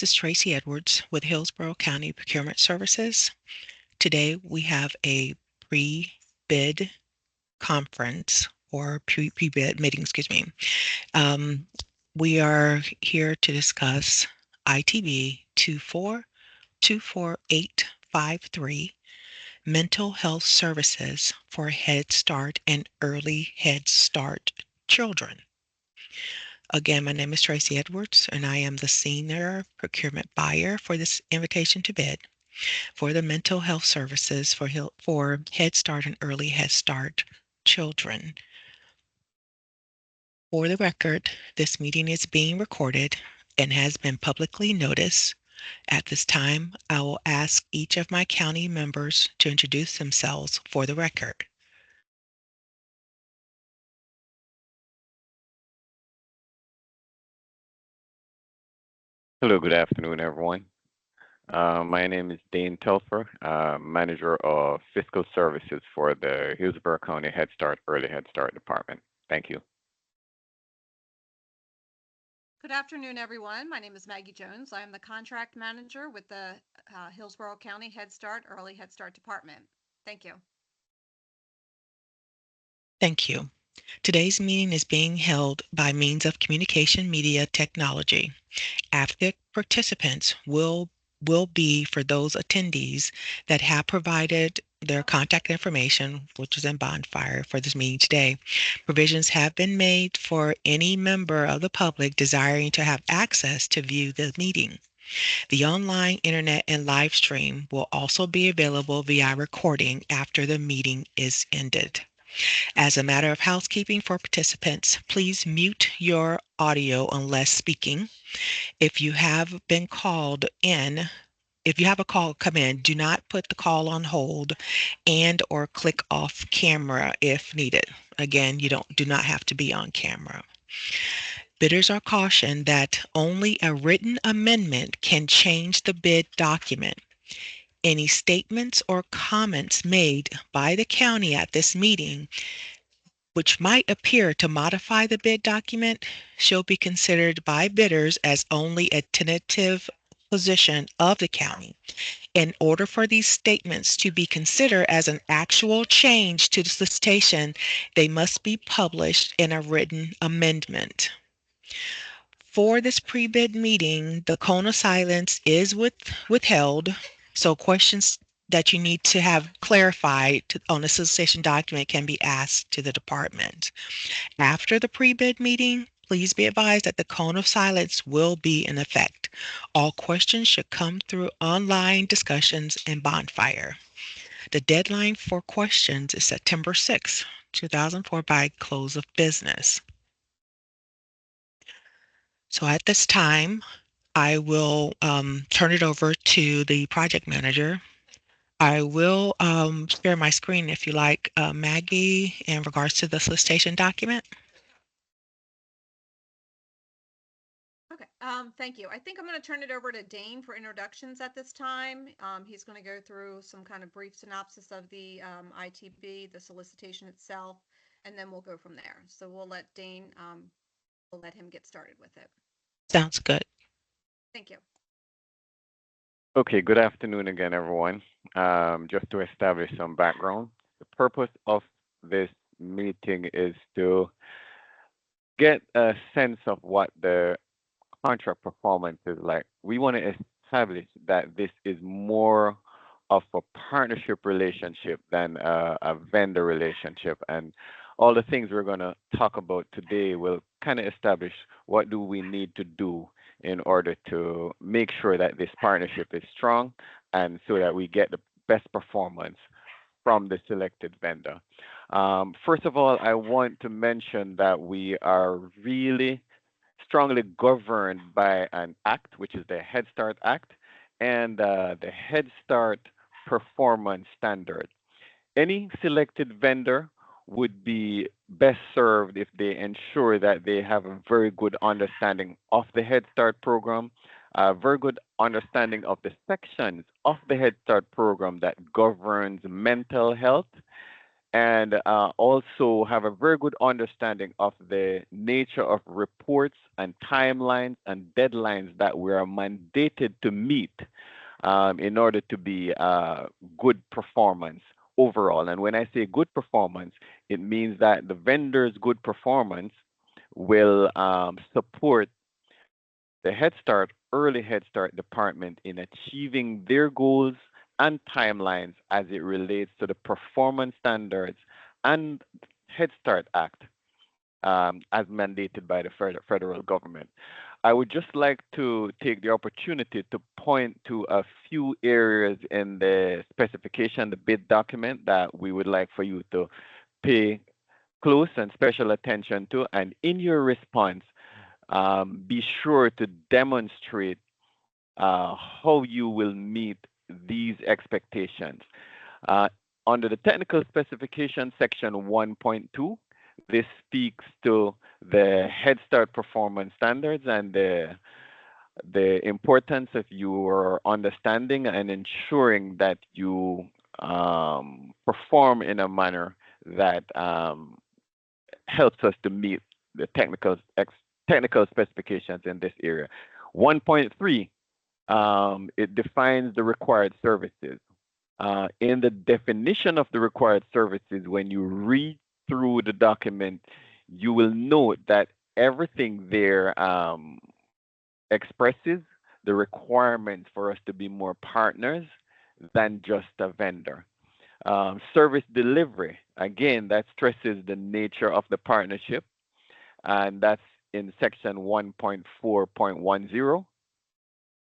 This is Tracy Edwards with Hillsborough County Procurement Services. Today we have a pre-bid conference or pre-bid meeting, we are here to discuss ITB-24-24853, mental health services for Head Start and early Head Start children. Again, my name is Tracy Edwards, and I am the senior procurement buyer for this invitation to bid for the mental health services for Head Start and early Head Start children. For the record, this meeting is being recorded and has been publicly noticed. At this time, I will ask each of my county members to introduce themselves for the record. Hello, good afternoon, everyone. My name is Dane Telfer, Manager of Fiscal Services for the Hillsborough County Head Start Early Head Start Department. Thank you. Good afternoon, everyone. My name is Maggie Jones. I am the Contract Manager with the Hillsborough County Head Start Early Head Start Department. Thank you. Thank you. Today's meeting is being held by means of communication media technology. Active participants will be for those attendees that have provided their contact information, which is in Bonfire for this meeting today. Provisions have been made for any member of the public desiring to have access to view the meeting. The online internet and live stream will also be available via recording after the meeting is ended. As a matter of housekeeping for participants, please mute your audio unless speaking. If you have been called in, if you have a call come in, do not put the call on hold and or click off camera if needed. Again, you do not have to be on camera. Bidders are cautioned that only a written amendment can change the bid document. Any statements or comments made by the county at this meeting which might appear to modify the bid document shall be considered by bidders as only a tentative position of the county. In order for these statements to be considered as an actual change to the solicitation, they must be published in a written amendment. For this pre-bid meeting, the cone of silence is withheld, so questions that you need to have clarified on the solicitation document can be asked to the department. After the pre-bid meeting, please be advised that the cone of silence will be in effect. All questions should come through online discussions and Bonfire. The deadline for questions is September 6, 2004 by close of business. So at this time, I will turn it over to the project manager. I will share my screen if you like, Maggie, in regards to the solicitation document. Okay, thank you. I think I'm going to turn it over to Dane for introductions at this time. He's going to go through some kind of brief synopsis of the ITB, the solicitation itself, and then we'll go from there. So we'll let Dane, we'll let him get started with it. Sounds good. Thank you. Okay, good afternoon again, everyone. Just to establish some background, the purpose of this meeting is to get a sense of what the contract performance is like. We want to establish that this is more of a partnership relationship than a vendor relationship. And all the things we're going to talk about today will kind of establish what do we need to do in order to make sure that this partnership is strong and so that we get the best performance from the selected vendor. First of all, I want to mention that we are really strongly governed by an act, which is the Head Start Act, and the Head Start Performance Standard. Any selected vendor would be best served if they ensure that they have a very good understanding of the Head Start program, a very good understanding of the sections of the Head Start program that governs mental health, and also have a very good understanding of the nature of reports and timelines and deadlines that we are mandated to meet in order to be good performance overall. And when I say good performance, it means that the vendor's good performance will support the Head Start, early Head Start department in achieving their goals and timelines as it relates to the performance standards and Head Start Act as mandated by the federal government. I would just like to take the opportunity to point to a few areas in the specification, the bid document, that we would like for you to pay close and special attention to. And in your response, be sure to demonstrate how you will meet these expectations. Uh, Under the technical specification section 1.2, this speaks to the Head Start performance standards and the importance of your understanding and ensuring that you perform in a manner that helps us to meet the technical specifications in this area. 1.3, it defines the required services. In the definition of the required services, when you read through the document, you will note that everything there expresses the requirements for us to be more partners than just a vendor. Service delivery, again, that stresses the nature of the partnership, and that's in section 1.4.10.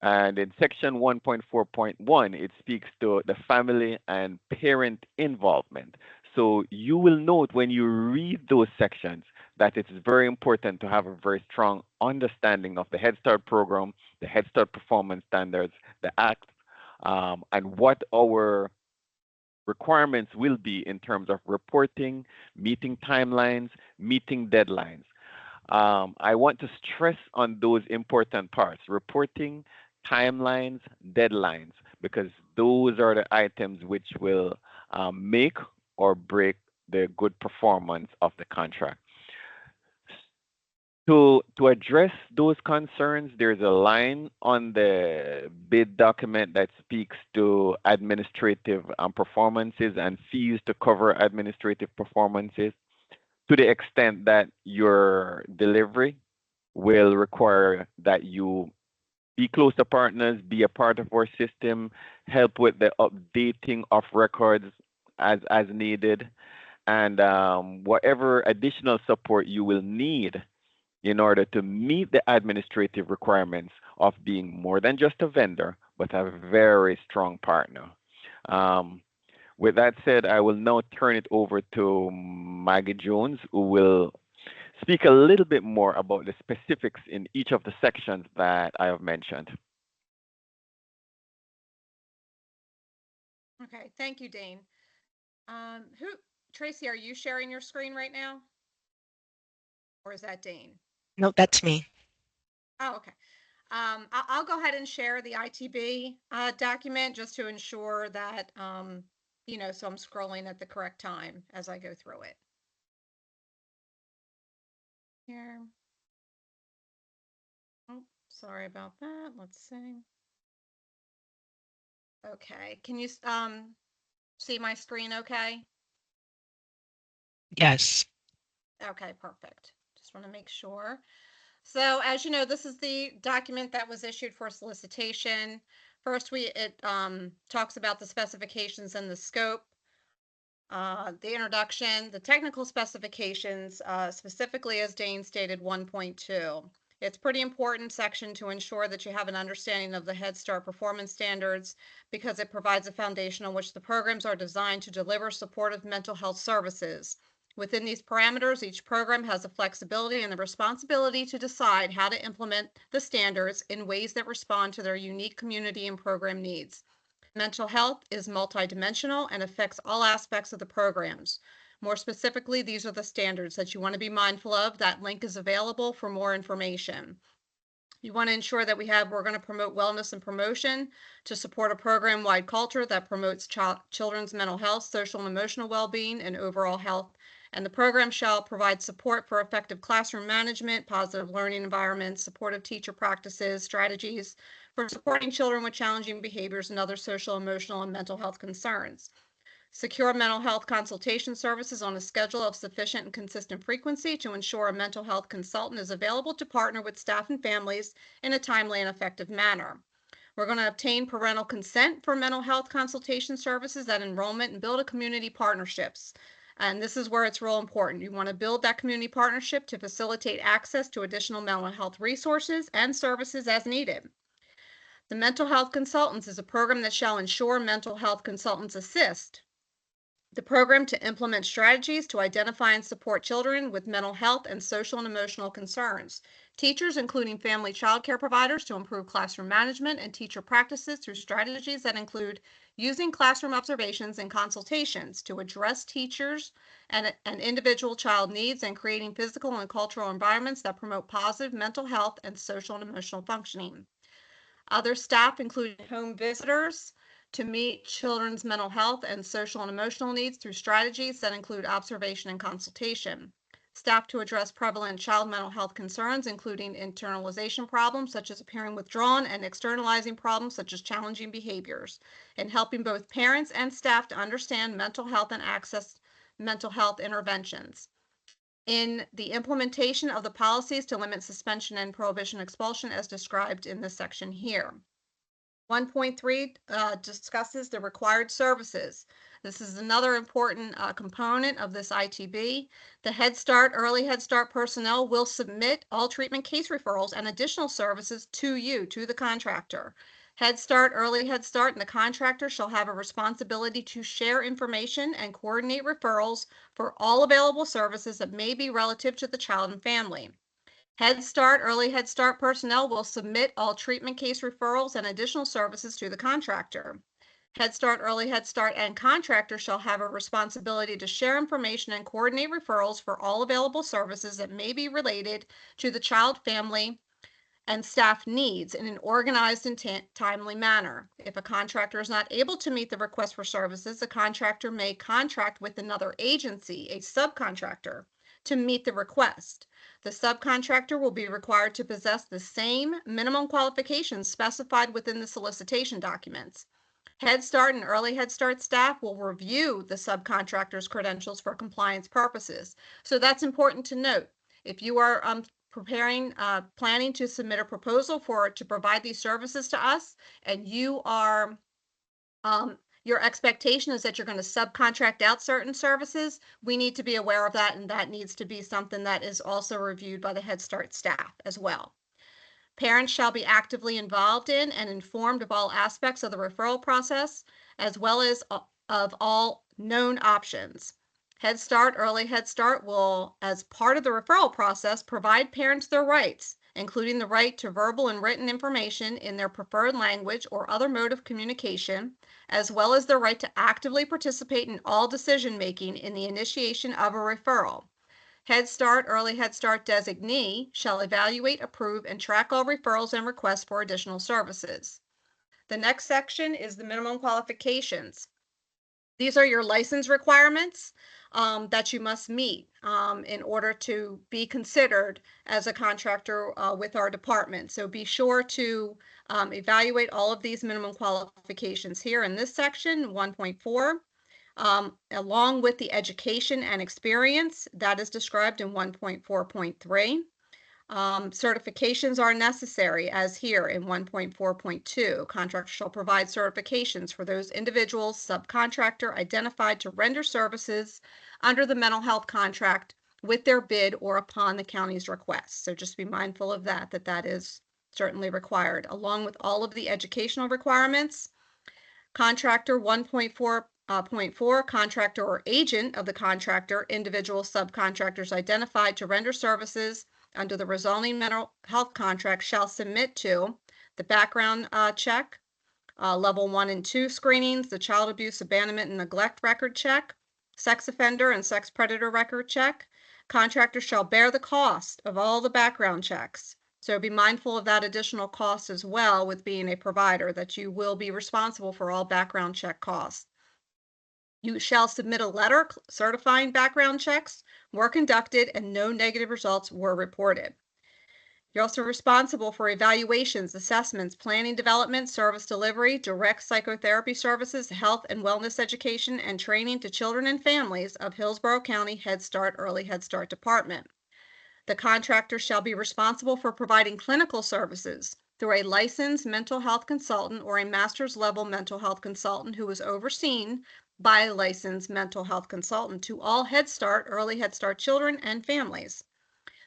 And in section 1.4.1, it speaks to the family and parent involvement. So you will note when you read those sections that it's very important to have a very strong understanding of the Head Start program, the Head Start performance standards, the Act, and what our requirements will be in terms of reporting, meeting timelines, meeting deadlines. I want to stress on those important parts: reporting, timelines, deadlines, because those are the items which will make or break the good performance of the contract. To address those concerns, there's a line on the bid document that speaks to administrative performances and fees to cover administrative performances, to the extent that your delivery will require that you be close to partners, be a part of our system, help with the updating of records as needed, and whatever additional support you will need in order to meet the administrative requirements of being more than just a vendor, but a very strong partner. With that said, I will now turn it over to Maggie Jones, who will speak a little bit more about the specifics in each of the sections that I have mentioned. Okay, thank you, Dane. Tracy, are you sharing your screen right now? Or is that Dane? No, that's me. Oh, okay. I'll go ahead and share the ITB document just to ensure that, so I'm scrolling at the correct time as I go through it. Here. Oh, sorry about that. Let's see. Okay, can you see my screen okay? Yes. Okay, perfect. Just want to make sure. So as you know, this is the document that was issued for solicitation. First, it talks about the specifications and the scope, the introduction, the technical specifications, specifically as Dane stated 1.2. It's pretty important section to ensure that you have an understanding of the Head Start performance standards because it provides a foundation on which the programs are designed to deliver supportive mental health services. Within these parameters, each program has the flexibility and the responsibility to decide how to implement the standards in ways that respond to their unique community and program needs. Mental health is multidimensional and affects all aspects of the programs. More specifically, these are the standards that you want to be mindful of. That link is available for more information. You want to ensure that we're going to promote wellness and promotion to support a program-wide culture that promotes children's mental health, social and emotional well-being, and overall health. And the program shall provide support for effective classroom management, positive learning environments, supportive teacher practices, strategies for supporting children with challenging behaviors and other social, emotional, and mental health concerns. Secure mental health consultation services on a schedule of sufficient and consistent frequency to ensure a mental health consultant is available to partner with staff and families in a timely and effective manner. We're going to obtain parental consent for mental health consultation services at enrollment and build a community partnerships. And this is where it's real important. You want to build that community partnership to facilitate access to additional mental health resources and services as needed. The mental health consultants is a program that shall ensure mental health consultants assist the program to implement strategies to identify and support children with mental health and social and emotional concerns. Teachers, including family child care providers, to improve classroom management and teacher practices through strategies that include using classroom observations and consultations to address teachers and individual child needs and creating physical and cultural environments that promote positive mental health and social and emotional functioning. Other staff, including home visitors, to meet children's mental health and social and emotional needs through strategies that include observation and consultation. Staff to address prevalent child mental health concerns, including internalization problems such as appearing withdrawn and externalizing problems such as challenging behaviors, and helping both parents and staff to understand mental health and access mental health interventions. In the implementation of the policies to limit suspension and prohibition expulsion as described in this section here. 1.3 discusses the required services. This is another important component of this ITB. The Head Start, Early Head Start personnel will submit all treatment case referrals and additional services to you, to the contractor. Head Start, Early Head Start, and the contractor shall have a responsibility to share information and coordinate referrals for all available services that may be relative to the child and family. Head Start, Early Head Start personnel will submit all treatment case referrals and additional services to the contractor. Head Start, Early Head Start, and contractor shall have a responsibility to share information and coordinate referrals for all available services that may be related to the child, family, and staff needs in an organized and timely manner. If a contractor is not able to meet the request for services, the contractor may contract with another agency, a subcontractor, to meet the request. The subcontractor will be required to possess the same minimum qualifications specified within the solicitation documents. Head Start and Early Head Start staff will review the subcontractor's credentials for compliance purposes. So that's important to note. If you are planning to submit a proposal to provide these services to us, and you are your expectation is that you're going to subcontract out certain services, we need to be aware of that, and that needs to be something that is also reviewed by the Head Start staff as well. Parents shall be actively involved in and informed of all aspects of the referral process, as well as of all known options. Head Start, Early Head Start will, as part of the referral process, provide parents their rights, including the right to verbal and written information in their preferred language or other mode of communication, as well as their right to actively participate in all decision-making in the initiation of a referral. Head Start, Early Head Start designee shall evaluate, approve, and track all referrals and requests for additional services. The next section is the minimum qualifications. These are your license requirements that you must meet in order to be considered as a contractor with our department. So be sure to evaluate all of these minimum qualifications here in this section, 1.4. Along with the education and experience that is described in 1.4.3. Certifications are necessary as here in 1.4.2. Contractor shall provide certifications for those individuals, subcontractor identified to render services under the mental health contract with their bid or upon the county's request. So just be mindful of that that is certainly required, along with all of the educational requirements. Contractor 1.4.4, contractor or agent of the contractor, individual subcontractors identified to render services under the rezoning mental health contract shall submit to the background check, level 1 and 2 screenings, the child abuse, abandonment, and neglect record check, sex offender and sex predator record check. Contractor shall bear the cost of all the background checks, So be mindful of that additional cost as well with being a provider, that you will be responsible for all background check costs. You shall submit a letter certifying background checks were conducted and no negative results were reported. You're also responsible for evaluations, assessments, planning development, service delivery, direct psychotherapy services, health and wellness education, and training to children and families of Hillsborough County Head Start Early Head Start Department. The contractor shall be responsible for providing clinical services through a licensed mental health consultant or a master's level mental health consultant who is overseen by a licensed mental health consultant to all Head Start, Early Head Start children and families.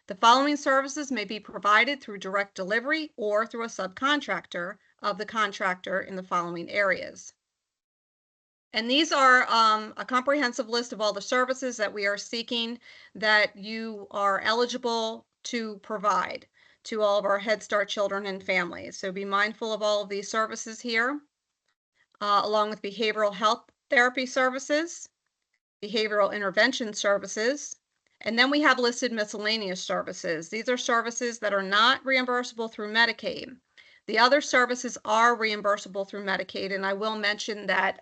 The following services may be provided through direct delivery or through a subcontractor of the contractor in the following areas. And these are a comprehensive list of all the services that we are seeking that you are eligible to provide to all of our Head Start children and families. So be mindful of all of these services here, along with behavioral health therapy services, behavioral intervention services, and then we have listed miscellaneous services. These are services that are not reimbursable through Medicaid. The other services are reimbursable through Medicaid, and I will mention that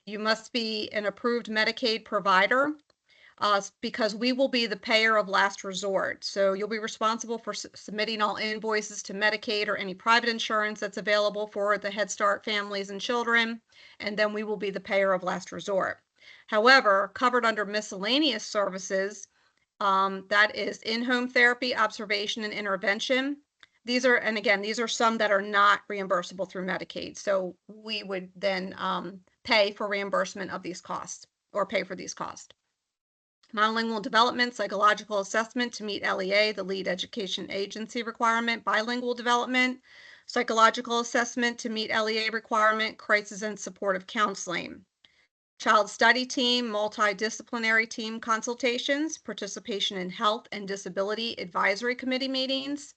you must be an approved Medicaid provider because we will be the payer of last resort. So you'll be responsible for submitting all invoices to Medicaid or any private insurance that's available for the Head Start families and children, and then we will be the payer of last resort. However, covered under miscellaneous services, that is in-home therapy, observation, and intervention. These are some that are not reimbursable through Medicaid. So we would then pay for reimbursement of these costs or pay for these costs. Monolingual development, psychological assessment to meet LEA, the lead education agency requirement, bilingual development, psychological assessment to meet LEA requirement, crisis and supportive counseling. Child study team, multidisciplinary team consultations, participation in health and disability advisory committee meetings,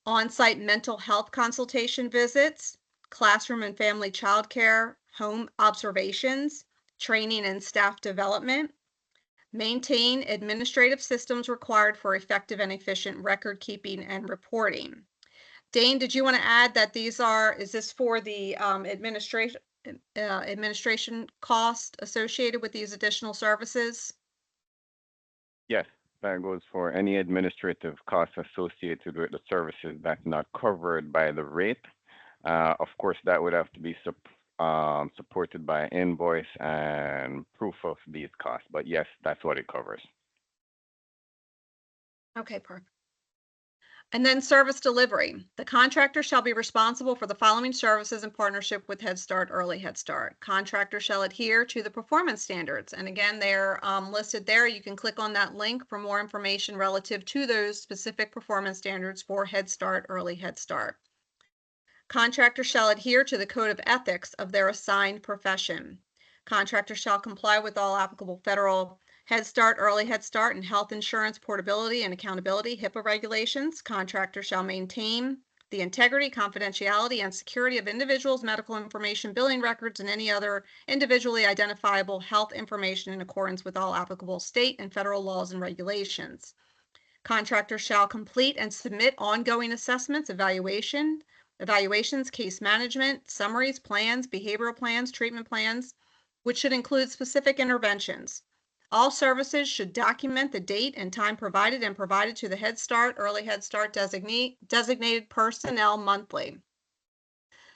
on-site mental health consultation visits, classroom and family child care, home observations, training and staff development, maintain administrative systems required for effective and efficient record keeping and reporting. Dane, did you want to add that is this for the administration cost associated with these additional services? Yes, that goes for any administrative costs associated with the services that's not covered by the rate. Of course, that would have to be supported by invoice and proof of these costs. But yes, that's what it covers. Okay, perfect. And then service delivery. The contractor shall be responsible for the following services in partnership with Head Start, Early Head Start. Contractor shall adhere to the performance standards. And again, they're listed there. You can click on that link for more information relative to those specific performance standards for Head Start, Early Head Start. Contractor shall adhere to the code of ethics of their assigned profession. Contractor shall comply with all applicable federal Head Start, Early Head Start, and health insurance portability and accountability HIPAA regulations. Contractor shall maintain the integrity, confidentiality, and security of individuals' medical information, billing records, and any other individually identifiable health information in accordance with all applicable state and federal laws and regulations. Contractor shall complete and submit ongoing assessments, evaluations, case management, summaries, plans, behavioral plans, treatment plans, which should include specific interventions. All services should document the date and time provided and provided to the Head Start, Early Head Start designated personnel monthly.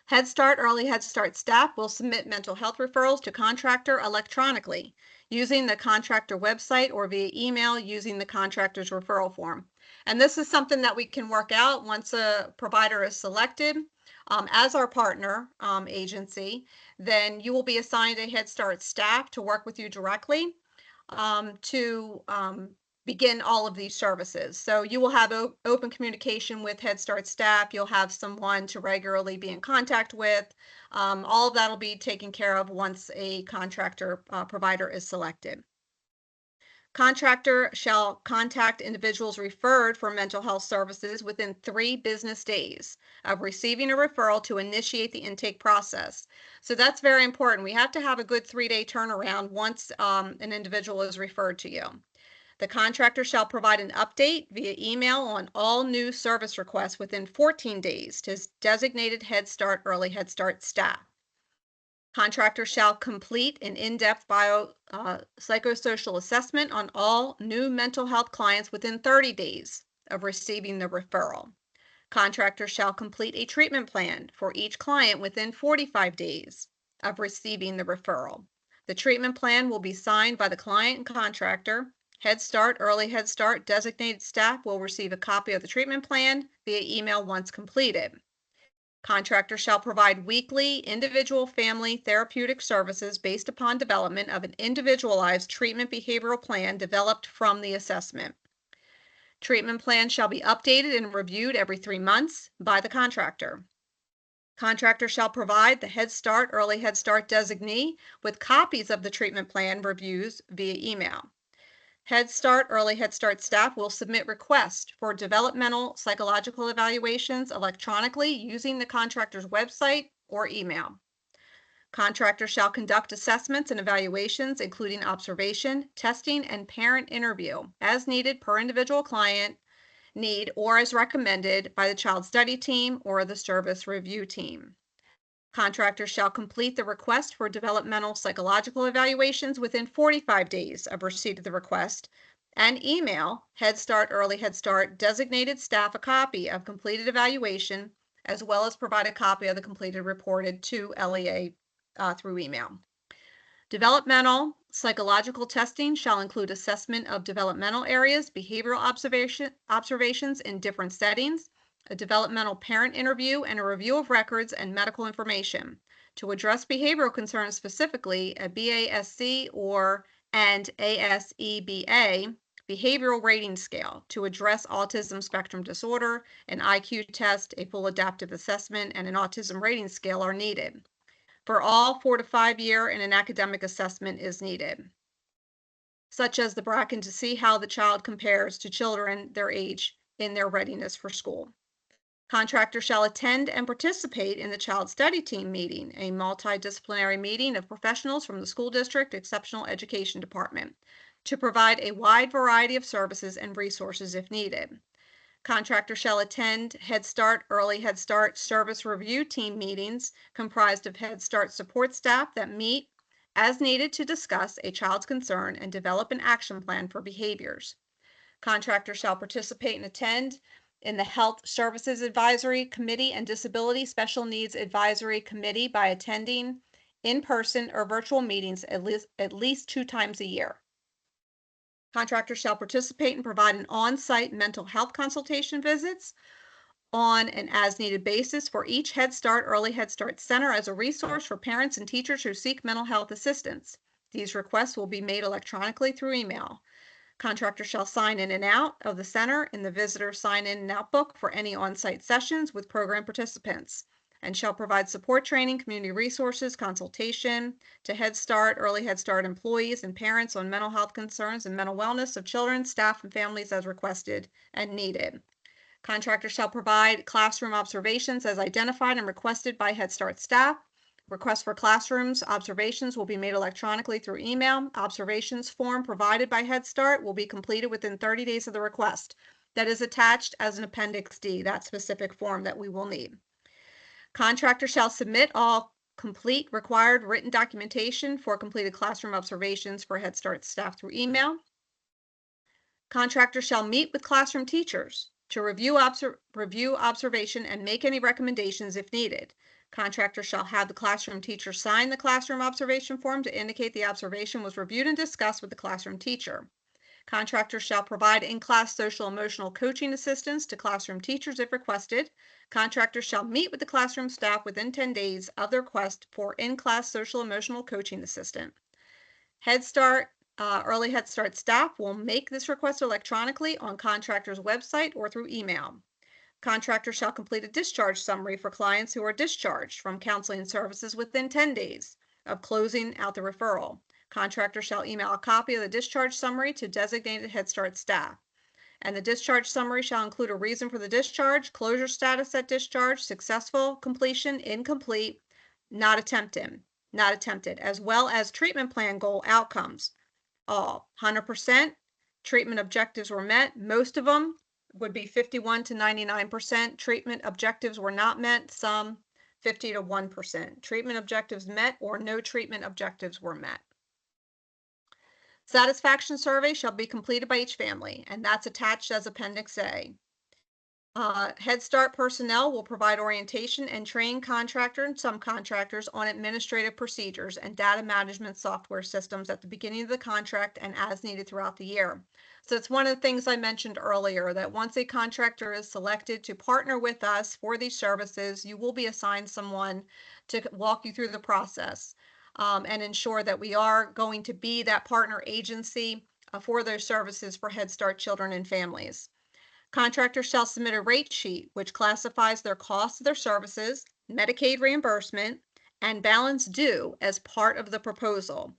Head Start, Early Head Start staff will submit mental health referrals to contractor electronically using the contractor website or via email using the contractor's referral form. And this is something that we can work out once a provider is selected as our partner agency. Then you will be assigned a Head Start staff to work with you directly to begin all of these services. So you will have open communication with Head Start staff. You'll have someone to regularly be in contact with. All of that will be taken care of once a contractor provider is selected. Contractor shall contact individuals referred for mental health services within 3 business days of receiving a referral to initiate the intake process. So that's very important. We have to have a good 3-day turnaround once an individual is referred to you. The contractor shall provide an update via email on all new service requests within 14 days to designated Head Start, Early Head Start staff. Contractor shall complete an in-depth psychosocial assessment on all new mental health clients within 30 days of receiving the referral. Contractor shall complete a treatment plan for each client within 45 days of receiving the referral. The treatment plan will be signed by the client and contractor. Head Start, Early Head Start designated staff will receive a copy of the treatment plan via email once completed. Contractor shall provide weekly individual family therapeutic services based upon development of an individualized treatment behavioral plan developed from the assessment. Treatment plans shall be updated and reviewed every 3 months by the contractor. Contractor shall provide the Head Start, Early Head Start designee with copies of the treatment plan reviews via email. Head Start, Early Head Start staff will submit requests for developmental psychological evaluations electronically using the contractor's website or email. Contractor shall conduct assessments and evaluations, including observation, testing, and parent interview as needed per individual client need or as recommended by the child study team or the service review team. Contractor shall complete the request for developmental psychological evaluations within 45 days of receipt of the request and email Head Start, Early Head Start designated staff a copy of completed evaluation as well as provide a copy of the completed reported to LEA through email. Developmental psychological testing shall include assessment of developmental areas, behavioral observations in different settings, a developmental parent interview, and a review of records and medical information. To address behavioral concerns specifically, a BASC and ASEBA behavioral rating scale. To address autism spectrum disorder, an IQ test, a full adaptive assessment, and an autism rating scale are needed. For all 4 to 5 year and an academic assessment is needed, such as the Bracken to see how the child compares to children their age in their readiness for school. Contractor shall attend and participate in the child study team meeting, a multidisciplinary meeting of professionals from the school district exceptional education department, to provide a wide variety of services and resources if needed. Contractor shall attend Head Start, Early Head Start service review team meetings comprised of Head Start support staff that meet as needed to discuss a child's concern and develop an action plan for behaviors. Contractor shall participate and attend in the Health Services Advisory Committee and Disability Special Needs Advisory Committee by attending in-person or virtual meetings at least 2 times a year. Contractor shall participate and provide an on-site mental health consultation visits on an as-needed basis for each Head Start, Early Head Start center as a resource for parents and teachers who seek mental health assistance. These requests will be made electronically through email. Contractor shall sign in and out of the center in the visitor sign-in and out book for any on-site sessions with program participants, and shall provide support training, community resources, consultation to Head Start, Early Head Start employees and parents on mental health concerns and mental wellness of children, staff, and families as requested and needed. Contractor shall provide classroom observations as identified and requested by Head Start staff. Requests for classrooms observations will be made electronically through email. Observations form provided by Head Start will be completed within 30 days of the request. That is attached as an Appendix D, that specific form that we will need. Contractor shall submit all complete required written documentation for completed classroom observations for Head Start staff through email. Contractor shall meet with classroom teachers to review observation and make any recommendations if needed. Contractor shall have the classroom teacher sign the classroom observation form to indicate the observation was reviewed and discussed with the classroom teacher. Contractor shall provide in-class social emotional coaching assistance to classroom teachers if requested. Contractor shall meet with the classroom staff within 10 days of the request for in-class social emotional coaching assistant. Head Start, Early Head Start staff will make this request electronically on contractor's website or through email. Contractor shall complete a discharge summary for clients who are discharged from counseling services within 10 days of closing out the referral. Contractor shall email a copy of the discharge summary to designated Head Start staff. And the discharge summary shall include a reason for the discharge, closure status at discharge, successful completion, incomplete, not attempted, as well as treatment plan goal outcomes. All 100%, treatment objectives were met. Most of them would be 51 to 99%. Treatment objectives were not met, some 50 to 1%. Treatment objectives met or no treatment objectives were met. Satisfaction survey shall be completed by each family, and that's attached as Appendix A. Head Start personnel will provide orientation and train contractor and subcontractors on administrative procedures and data management software systems at the beginning of the contract and as needed throughout the year. So it's one of the things I mentioned earlier, that once a contractor is selected to partner with us for these services, you will be assigned someone to walk you through the process and ensure that we are going to be that partner agency for those services for Head Start children and families. Contractors shall submit a rate sheet which classifies their costs of their services, Medicaid reimbursement, and balance due as part of the proposal.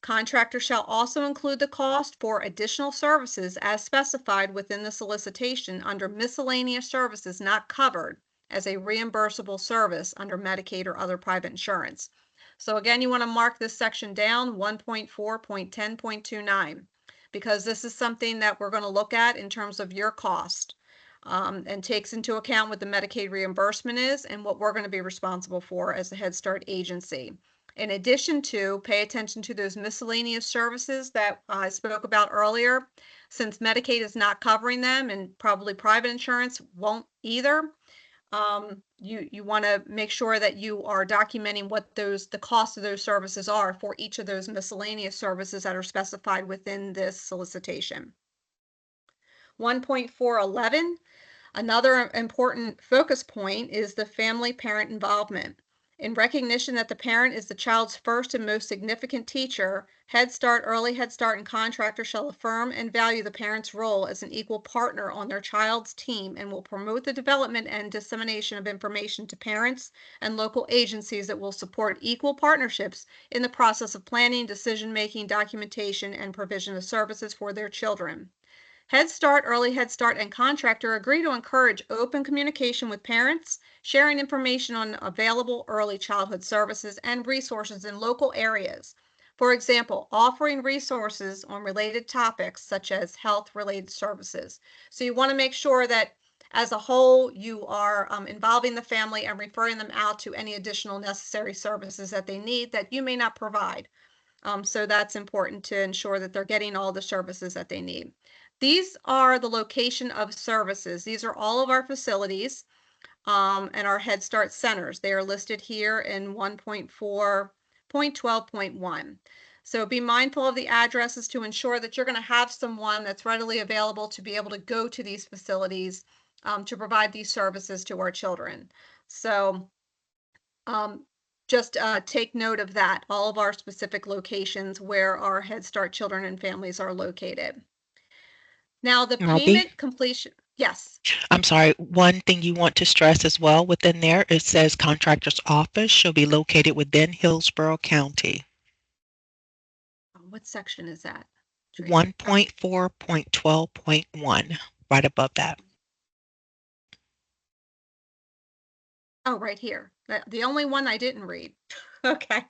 Contractors shall also include the cost for additional services as specified within the solicitation under miscellaneous services not covered as a reimbursable service under Medicaid or other private insurance. So again, you want to mark this section down, 1.4.10.29. because this is something that we're going to look at in terms of your cost and takes into account what the Medicaid reimbursement is and what we're going to be responsible for as a Head Start agency. In addition to, pay attention to those miscellaneous services that I spoke about earlier. Since Medicaid is not covering them and probably private insurance won't either, you want to make sure that you are documenting what the cost of those services are for each of those miscellaneous services that are specified within this solicitation. 1.411, another important focus point is the family parent involvement. In recognition that the parent is the child's first and most significant teacher, Head Start, Early Head Start, and contractor shall affirm and value the parent's role as an equal partner on their child's team and will promote the development and dissemination of information to parents and local agencies that will support equal partnerships in the process of planning, decision-making, documentation, and provision of services for their children. Head Start, Early Head Start, and contractor agree to encourage open communication with parents, sharing information on available early childhood services and resources in local areas. For example, offering resources on related topics such as health-related services. So you want to make sure that as a whole, you are involving the family and referring them out to any additional necessary services that they need that you may not provide. So that's important to ensure that they're getting all the services that they need. These are the location of services. These are all of our facilities and our Head Start centers. They are listed here in 1.4.12.1. So be mindful of the addresses to ensure that you're going to have someone that's readily available to be able to go to these facilities to provide these services to our children. So just take note of that, all of our specific locations where our Head Start children and families are located. Now, the payment completion, yes. I'm sorry, one thing you want to stress as well within there, it says contractor's office shall be located within Hillsborough County. What section is that? 1.4.12.1, right above that. Oh, right here. The only one I didn't read. Okay,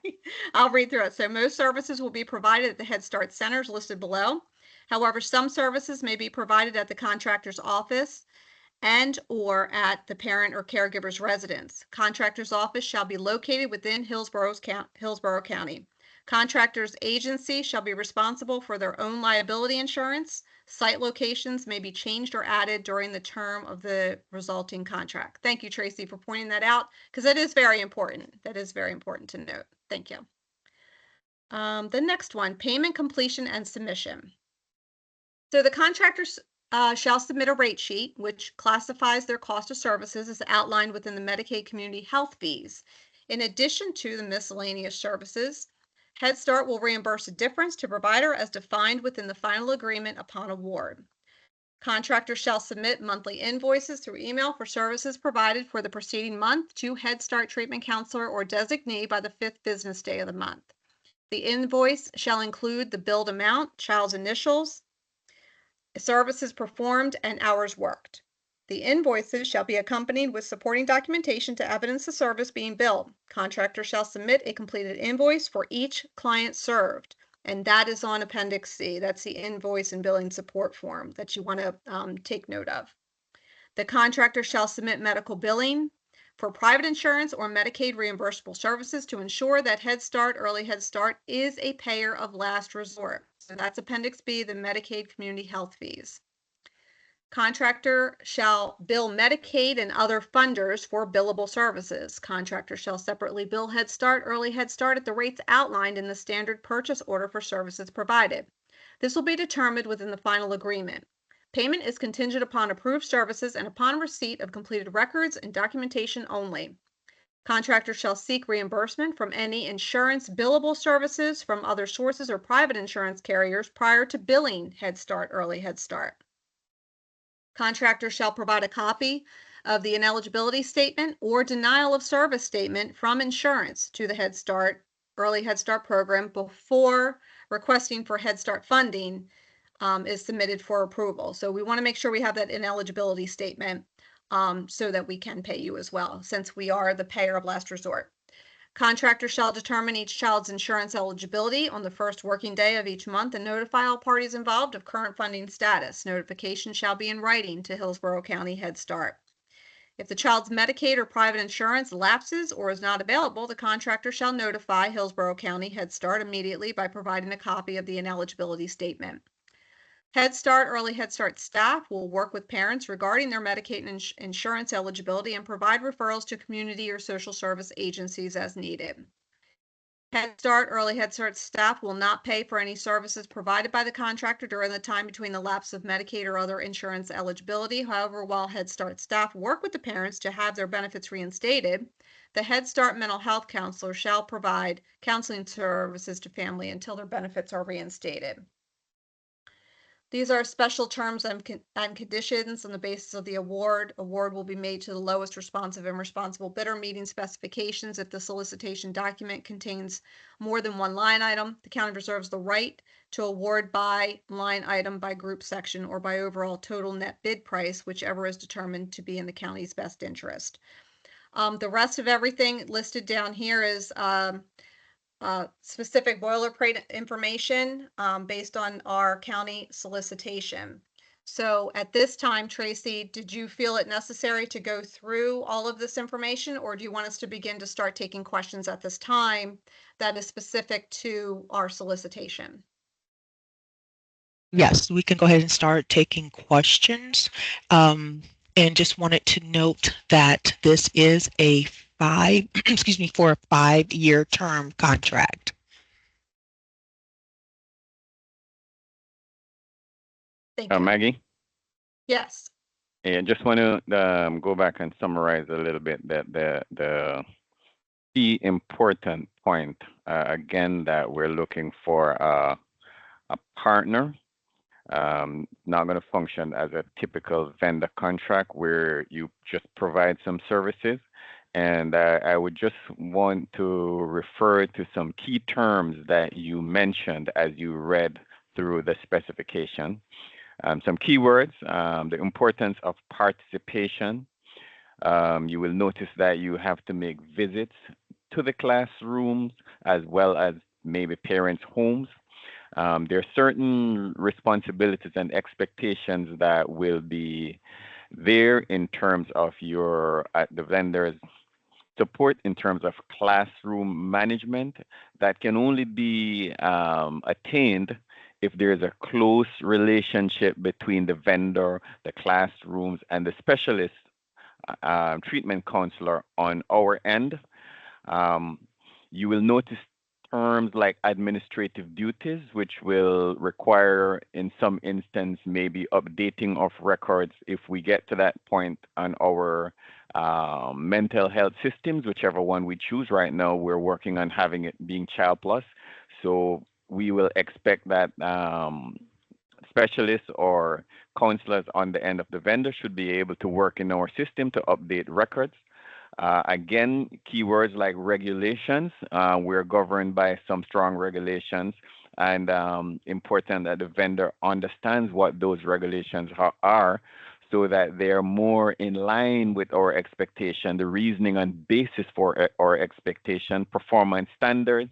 I'll read through it. So most services will be provided at the Head Start centers listed below. However, some services may be provided at the contractor's office and or at the parent or caregiver's residence. Contractor's office shall be located within Hillsborough County. Contractor's agency shall be responsible for their own liability insurance. Site locations may be changed or added during the term of the resulting contract. Thank you, Tracy, for pointing that out, because that is very important. That is very important to note. Thank you. The next one, payment completion and submission. So the contractors shall submit a rate sheet which classifies their cost of services as outlined within the Medicaid community health fees. In addition to the miscellaneous services, Head Start will reimburse a difference to provider as defined within the final agreement upon award. Contractors shall submit monthly invoices through email for services provided for the preceding month to Head Start treatment counselor or designee by the 5th business day of the month. The invoice shall include the billed amount, child's initials, services performed, and hours worked. The invoices shall be accompanied with supporting documentation to evidence the service being billed. Contractor shall submit a completed invoice for each client served. And that is on Appendix C. That's the invoice and billing support form that you want to take note of. The contractor shall submit medical billing for private insurance or Medicaid reimbursable services to ensure that Head Start, Early Head Start is a payer of last resort. So that's Appendix B, the Medicaid community health fees. Contractor shall bill Medicaid and other funders for billable services. Contractor shall separately bill Head Start, Early Head Start at the rates outlined in the standard purchase order for services provided. This will be determined within the final agreement. Payment is contingent upon approved services and upon receipt of completed records and documentation only. Contractor shall seek reimbursement from any insurance billable services from other sources or private insurance carriers prior to billing Head Start, Early Head Start. Contractor shall provide a copy of the ineligibility statement or denial of service statement from insurance to the Head Start, Early Head Start program before requesting for Head Start funding is submitted for approval. So we want to make sure we have that ineligibility statement so that we can pay you as well, since we are the payer of last resort. Contractor shall determine each child's insurance eligibility on the first working day of each month and notify all parties involved of current funding status. Notification shall be in writing to Hillsborough County Head Start. If the child's Medicaid or private insurance lapses or is not available, the contractor shall notify Hillsborough County Head Start immediately by providing a copy of the ineligibility statement. Head Start, Early Head Start staff will work with parents regarding their Medicaid and insurance eligibility and provide referrals to community or social service agencies as needed. Head Start, Early Head Start staff will not pay for any services provided by the contractor during the time between the lapse of Medicaid or other insurance eligibility. However, while Head Start staff work with the parents to have their benefits reinstated, the Head Start mental health counselor shall provide counseling services to family until their benefits are reinstated. These are special terms and conditions on the basis of the award. Award will be made to the lowest responsive and responsible bidder, meeting specifications. If the solicitation document contains more than one line item, the county reserves the right to award by line item, by group section, or by overall total net bid price, whichever is determined to be in the county's best interest. The rest of everything listed down here is specific boilerplate information based on our county solicitation. So at this time, Tracy, did you feel it necessary to go through all of this information, or do you want us to begin to start taking questions at this time that is specific to our solicitation? Yes, we can go ahead and start taking questions. And just wanted to note that this is a for a 5-year term contract. Thank you. Maggie? Yes. Yeah, just want to go back and summarize a little bit that the key important point, again, that we're looking for a partner, not going to function as a typical vendor contract where you just provide some services. And I would just want to refer to some key terms that you mentioned as you read through the specification. Some keywords, the importance of participation. You will notice that you have to make visits to the classrooms as well as maybe parents' homes. There are certain responsibilities and expectations that will be there in terms of the vendor's support in terms of classroom management that can only be attained if there is a close relationship between the vendor, the classrooms, and the specialist treatment counselor on our end. You will notice terms like administrative duties, which will require, in some instance, maybe updating of records if we get to that point on our mental health systems, whichever one we choose. Right now, we're working on having it being Child Plus. So we will expect that specialists or counselors on the end of the vendor should be able to work in our system to update records. Again, keywords like regulations. We're governed by some strong regulations, and important that the vendor understands what those regulations are so that they're more in line with our expectation, the reasoning and basis for our expectation, performance standards.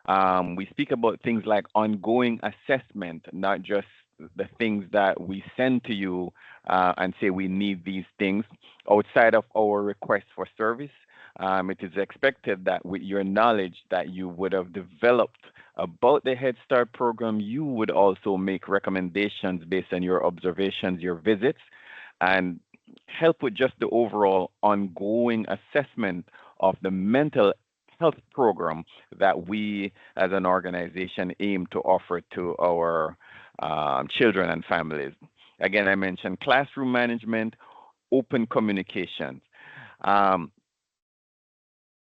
We speak about things like ongoing assessment, not just the things that we send to you and say we need these things outside of our request for service. It is expected that with your knowledge that you would have developed about the Head Start program, you would also make recommendations based on your observations, your visits, and help with just the overall ongoing assessment of the mental health program that we as an organization aim to offer to our children and families. Again, I mentioned classroom management, open communications. Um,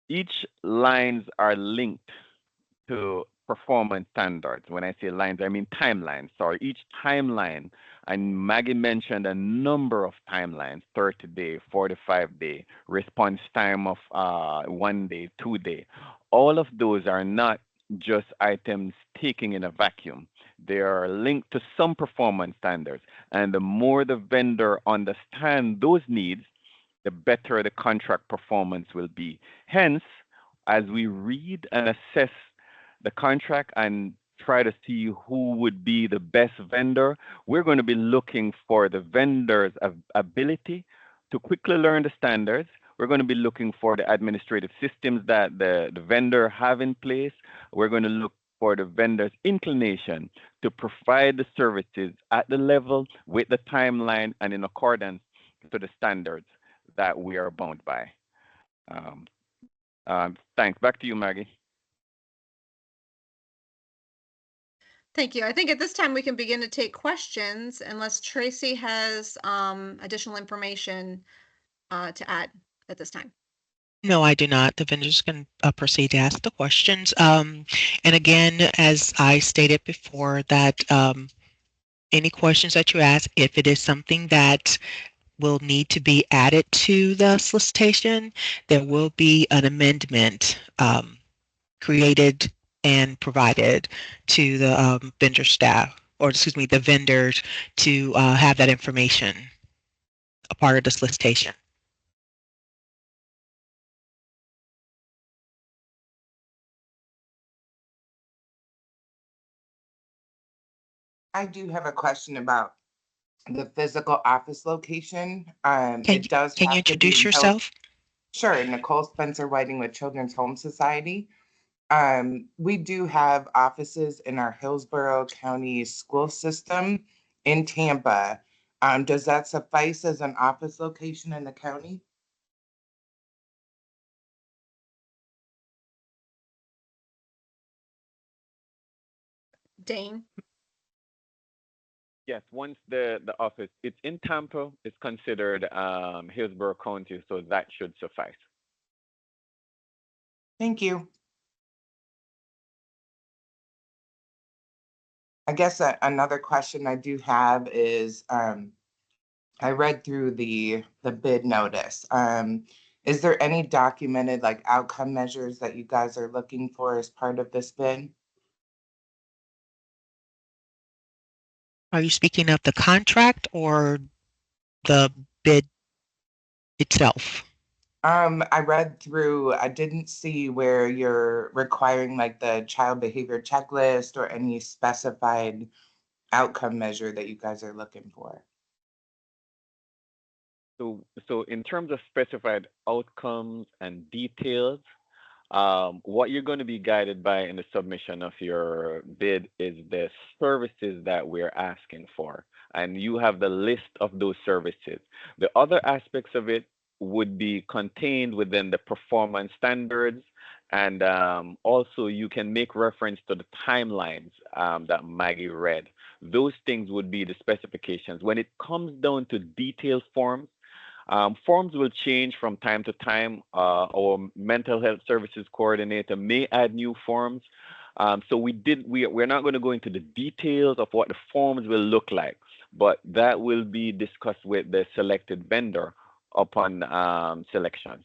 each lines are linked to performance standards. When I say lines, I mean timelines. Sorry, each timeline, and Maggie mentioned a number of timelines: 30-day, 45-day, response time of 1 day, 2 day. All of those are not just items taken in a vacuum. They are linked to some performance standards. And the more the vendor understands those needs, the better the contract performance will be. Hence, as we read and assess the contract and try to see who would be the best vendor, we're going to be looking for the vendor's ability to quickly learn the standards. We're going to be looking for the administrative systems that the vendor have in place. We're going to look for the vendor's inclination to provide the services at the level with the timeline and in accordance to the standards that we are bound by. Um, Thanks. Back to you, Maggie. Thank you. I think at this time we can begin to take questions unless Tracy has additional information to add at this time. No, I do not. The vendors can proceed to ask the questions. And again, as I stated before, that any questions that you ask, if it is something that will need to be added to the solicitation, there will be an amendment created and provided to the vendor staff, or excuse me, the vendors to have that information a part of the solicitation. I do have a question about the physical office location. Can It does can you have to be introduce in Hill. yourself? Sure, Nicole Spencer Whiting with Children's Home Society. We do have offices in our Hillsborough County school system in Tampa. Does that suffice as an office location in the county? Dane? Yes, once the office it's in Tampa, it's considered Hillsborough County, so that should suffice. Thank you. I guess another question I do have is I read through the bid notice. Is there any documented like outcome measures that you guys are looking for as part of this bid? Are you speaking of the contract or the bid itself? I read through, I didn't see where you're requiring like the child behavior checklist or any specified outcome measure that you guys are looking for. So in terms of specified outcomes and details, what you're going to be guided by in the submission of your bid is the services that we're asking for, and you have the list of those services. The other aspects of it would be contained within the performance standards, and also you can make reference to the timelines that Maggie read. Those things would be the specifications. When it comes down to detailed forms, forms will change from time to time. Our mental health services coordinator may add new forms. So we're not going to go into the details of what the forms will look like, but that will be discussed with the selected vendor upon selection.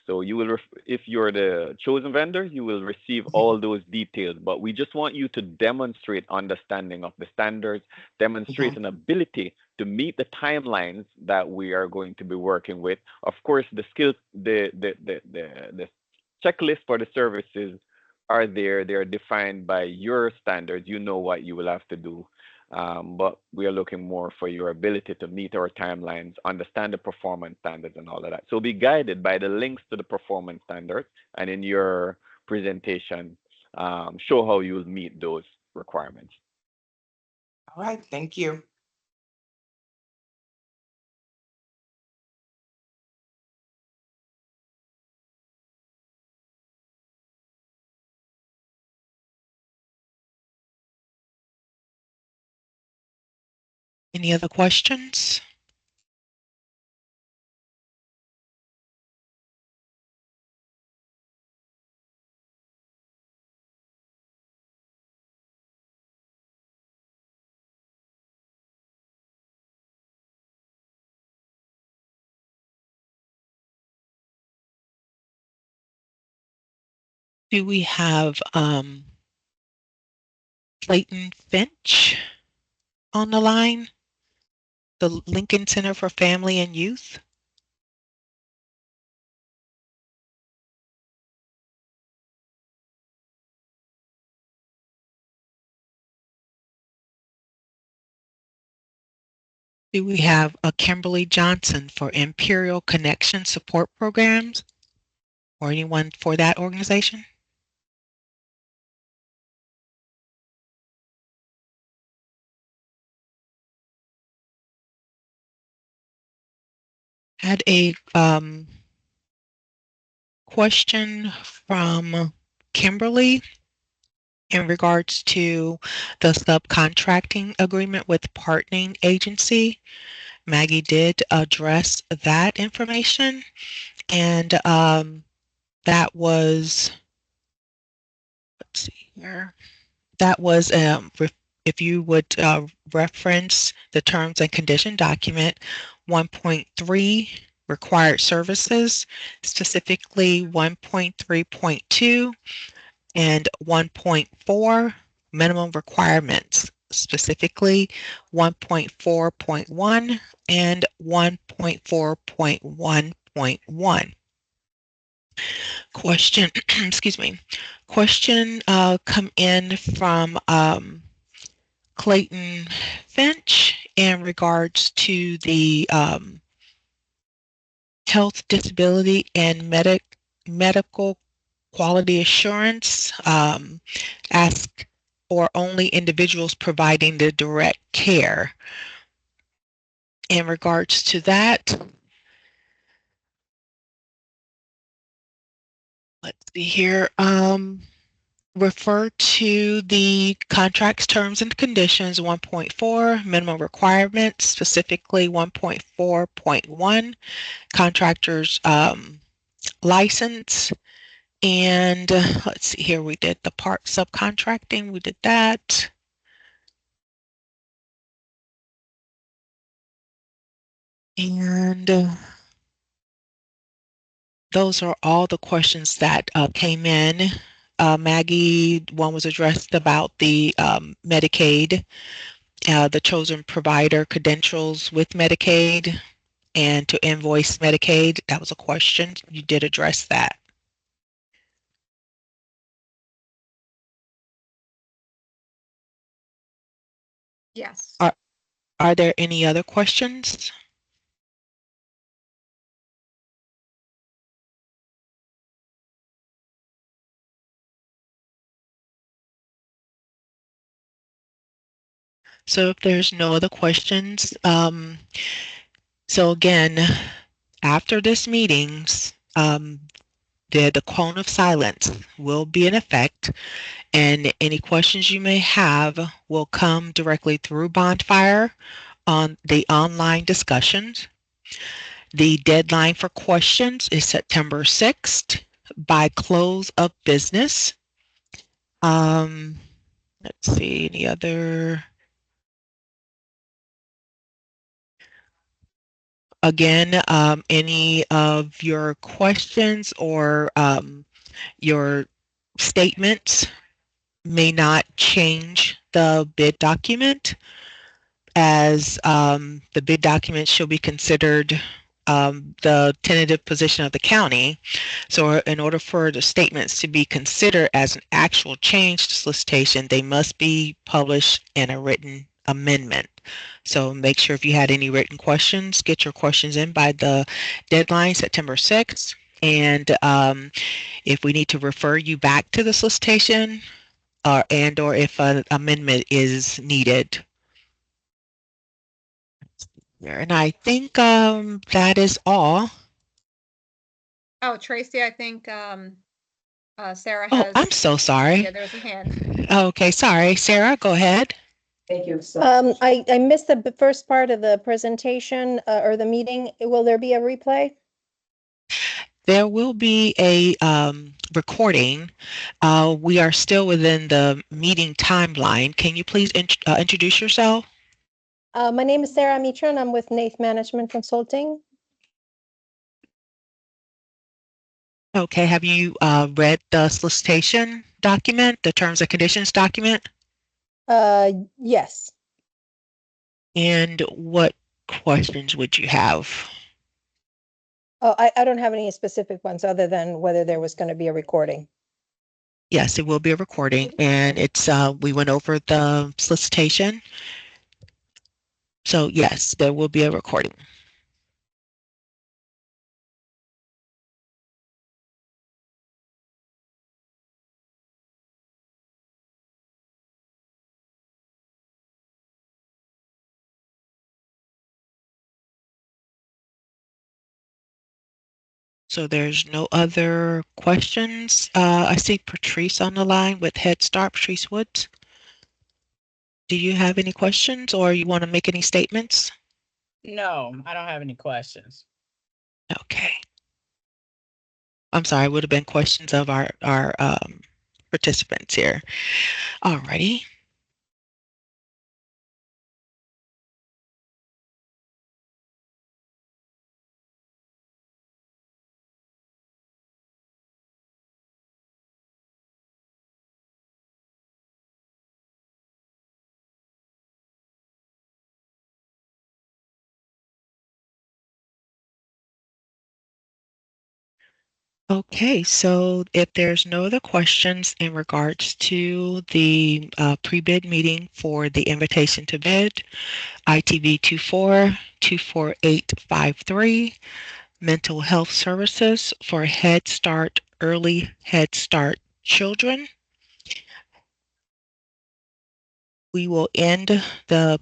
So you will, if you're the chosen vendor, you will receive all those details. But we just want you to demonstrate understanding of the standards, demonstrate Mhm. an ability to meet the timelines that we are going to be working with. Of course, the skills, the checklist for the services are there. They're defined by your standards. You know what you will have to do. But we are looking more for your ability to meet our timelines, understand the performance standards and all of that. So be guided by the links to the performance standards, and in your presentation, show how you'll meet those requirements. All right, thank you. Any other questions? Do we have Clayton Finch on the line? The Lincoln Center for Family and Youth? Do we have a Kimberly Johnson for Imperial Connection Support Programs, or anyone for that organization? Had a question from Kimberly in regards to the subcontracting agreement with partnering agency. Maggie did address that information, and that was, let's see here, that was if you would reference the terms and condition document 1.3 required services, specifically 1.3.2 and 1.4 minimum requirements, specifically 1.4.1 and 1.4.1.1. Question, excuse me, question come in from Clayton Finch in regards to the health, disability, and medical quality assurance. Ask or only individuals providing the direct care. In regards to that, let's see here. Refer to the contract's terms and conditions 1.4 minimum requirements, specifically 1.4.1 contractor's license, and let's see here, we did the part subcontracting, we did that. And those are all the questions that came in. Maggie, one was addressed about the Medicaid, the chosen provider credentials with Medicaid, and to invoice Medicaid. That was a question. You did address that. Yes. Are there any other questions? So if there's no other questions, so again, after this meeting, the cone of silence will be in effect, and any questions you may have will come directly through Bonfire on the online discussions. The deadline for questions is September 6th by close of business. Let's see, any other? Again, any of your questions or your statements may not change the bid document, as the bid document shall be considered the tentative position of the county. So in order for the statements to be considered as an actual change to solicitation, they must be published in a written amendment. So make sure if you had any written questions, get your questions in by the deadline, September 6th. And if we need to refer you back to the solicitation, or if an amendment is needed. And I think that is all. Oh, Tracy, I think Sarah Oh, has. I'm so sorry. Yeah, there's a hand. Okay, sorry. Sarah, go ahead. Thank you. I missed the first part of the presentation or the meeting. Will there be a replay? There will be a recording. We are still within the meeting timeline. Can you please introduce yourself? My name is Sarah Mitra, and I'm with Nath Management Consulting. Okay, have you read the solicitation document, the terms and conditions document? Yes. And what questions would you have? Oh, I don't have any specific ones other than whether there was going to be a recording. Yes, it will be a recording, and it's we went over the solicitation. So yes, there will be a recording. So there's no other questions. I see Patrice on the line with Head Start. Patrice Woods. Do you have any questions or you want to make any statements? No, I don't have any questions. Okay. I'm sorry, it would have been questions of our participants here. Alrighty. Okay, so if there's no other questions in regards to the pre-bid meeting for the invitation to bid, ITB-24-24853, mental health services for Head Start, early Head Start children, we will end the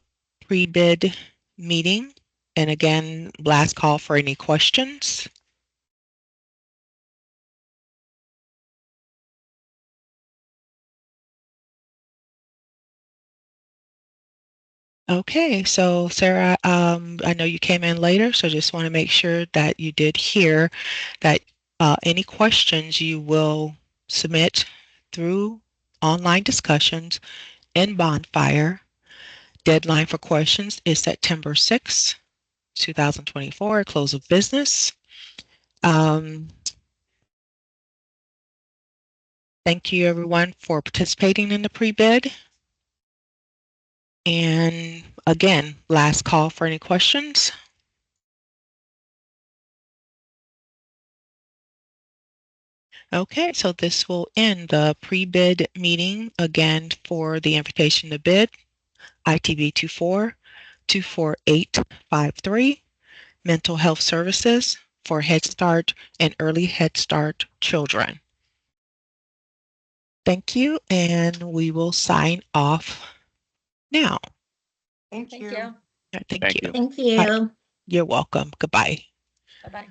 pre-bid meeting. And again, last call for any questions. Okay, so Sarah, I know you came in later, so just want to make sure that you did hear that any questions you will submit through online discussions in Bonfire. Deadline for questions is September 6th, 2024, close of business. Thank you everyone for participating in the pre-bid. And again, last call for any questions. Okay, so this will end the pre-bid meeting again for the invitation to bid, ITB-24-24853, mental health services for Head Start and early Head Start children. Thank you, and we will sign off now. Thank Thank you. you. Thank Thank you. you. Thank you. You're welcome. Goodbye. Bye-bye.